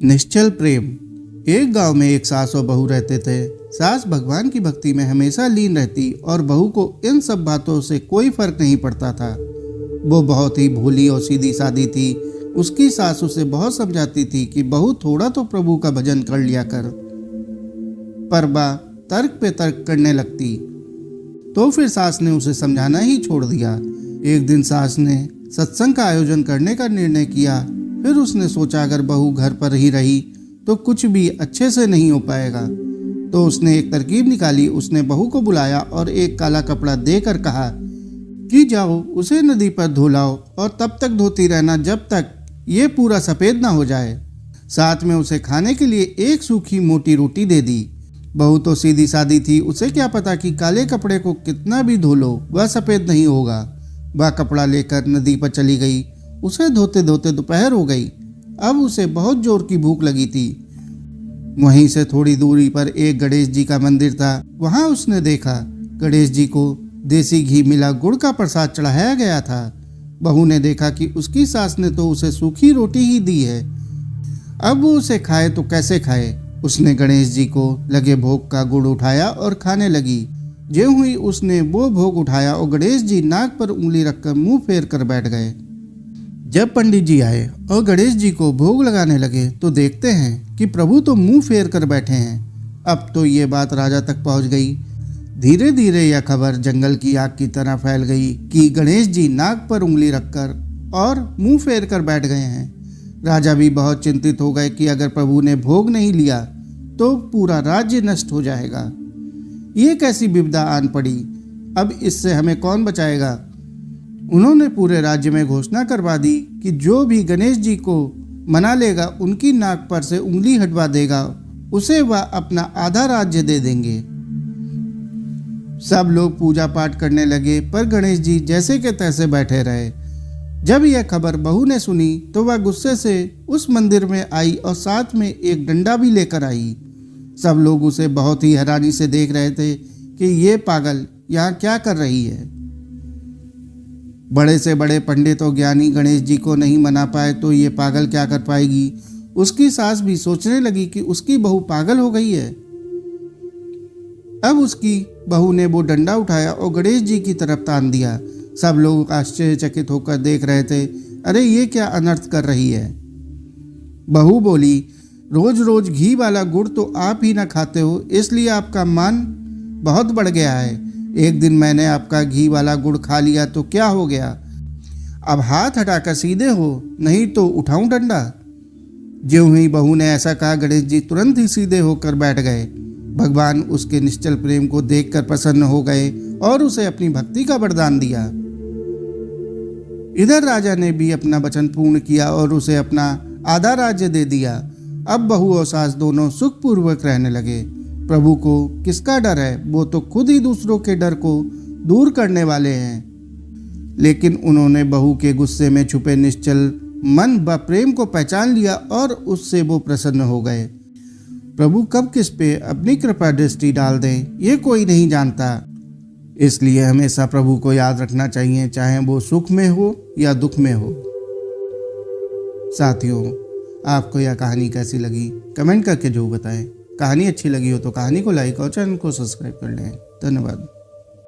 निश्चल प्रेम। एक गांव में एक सास और बहू रहते थे। सास भगवान की भक्ति में हमेशा लीन रहती और बहू को इन सब बातों से कोई फर्क नहीं पड़ता था। वो बहुत ही भोली और सीधी सादी थी। उसकी सास उसे बहुत समझाती थी कि बहू थोड़ा तो प्रभु का भजन कर लिया कर, पर बा तर्क पे तर्क करने लगती। तो फिर सास ने उसे समझाना ही छोड़ दिया। एक दिन सास ने सत्संग का आयोजन करने का निर्णय किया। फिर उसने सोचा अगर बहू घर पर ही रही तो कुछ भी अच्छे से नहीं हो पाएगा। तो उसने एक तरकीब निकाली। उसने बहू को बुलाया और एक काला कपड़ा देकर कहा कि जाओ उसे नदी पर धो लाओ और तब तक धोती रहना जब तक ये पूरा सफ़ेद ना हो जाए। साथ में उसे खाने के लिए एक सूखी मोटी रोटी दे दी। बहू तो सीधी सादी थी। उसे क्या पता कि काले कपड़े को कितना भी धो लो वह सफ़ेद नहीं होगा। वह कपड़ा लेकर नदी पर चली गई। उसे धोते धोते दोपहर हो गई। अब उसे बहुत जोर की भूख लगी थी। वहीं से थोड़ी दूरी पर एक गणेश जी का मंदिर था। वहां उसने देखा गणेश जी को देसी घी मिला गुड़ का प्रसाद चढ़ाया गया था। बहू ने देखा कि उसकी सास ने तो उसे सूखी रोटी ही दी है। अब वो उसे खाए तो कैसे खाए। उसने गणेश जी को लगे भोग का गुड़ उठाया और खाने लगी। ज्यों ही उसने वो भोग उठाया और गणेश जी नाक पर उंगली रखकर मुंह फेर कर बैठ गए। जब पंडित जी आए और गणेश जी को भोग लगाने लगे तो देखते हैं कि प्रभु तो मुंह फेर कर बैठे हैं। अब तो ये बात राजा तक पहुंच गई। धीरे धीरे यह खबर जंगल की आग की तरह फैल गई कि गणेश जी नाक पर उंगली रखकर और मुंह फेर कर बैठ गए हैं। राजा भी बहुत चिंतित हो गए कि अगर प्रभु ने भोग नहीं लिया तो पूरा राज्य नष्ट हो जाएगा। ये कैसी विपदा आन पड़ी। अब इससे हमें कौन बचाएगा। उन्होंने पूरे राज्य में घोषणा करवा दी कि जो भी गणेश जी को मना लेगा, उनकी नाक पर से उंगली हटवा देगा, उसे वह अपना आधा राज्य दे देंगे। सब लोग पूजा पाठ करने लगे, पर गणेश जी जैसे के तैसे बैठे रहे। जब यह खबर बहू ने सुनी तो वह गुस्से से उस मंदिर में आई और साथ में एक डंडा भी लेकर आई। सब लोग उसे बहुत ही हैरानी से देख रहे थे कि ये पागल यहाँ क्या कर रही है। बड़े से बड़े पंडित और ज्ञानी गणेश जी को नहीं मना पाए तो ये पागल क्या कर पाएगी। उसकी सास भी सोचने लगी कि उसकी बहू पागल हो गई है। अब उसकी बहू ने वो डंडा उठाया और गणेश जी की तरफ तान दिया। सब लोग आश्चर्यचकित होकर देख रहे थे। अरे ये क्या अनर्थ कर रही है। बहू बोली, रोज रोज घी वाला गुड़ तो आप ही ना खाते हो, इसलिए आपका मान बहुत बढ़ गया है। एक दिन मैंने आपका घी वाला गुड़ खा लिया तो क्या हो गया। अब हाथ हटाकर सीधे हो, नहीं तो उठाऊं डंडा। ज्यों ही बहू ने ऐसा कहा गणेश जी तुरंत ही सीधे होकर बैठ गए। भगवान उसके निश्चल प्रेम को देखकर प्रसन्न हो गए और उसे अपनी भक्ति का वरदान दिया। इधर राजा ने भी अपना वचन पूर्ण किया और उसे अपना आधा राज्य दे दिया। अब बहू और सास दोनों सुखपूर्वक रहने लगे। प्रभु को किसका डर है, वो तो खुद ही दूसरों के डर को दूर करने वाले हैं। लेकिन उन्होंने बहू के गुस्से में छुपे निश्चल मन व प्रेम को पहचान लिया और उससे वो प्रसन्न हो गए। प्रभु कब किस पे अपनी कृपा दृष्टि डाल दें ये कोई नहीं जानता। इसलिए हमेशा प्रभु को याद रखना चाहिए, चाहे वो सुख में हो या दुख में हो। साथियों, आपको यह कहानी कैसी लगी कमेंट करके जरूर बताएं। कहानी अच्छी लगी हो तो कहानी को लाइक और चैनल को सब्सक्राइब कर लें। धन्यवाद।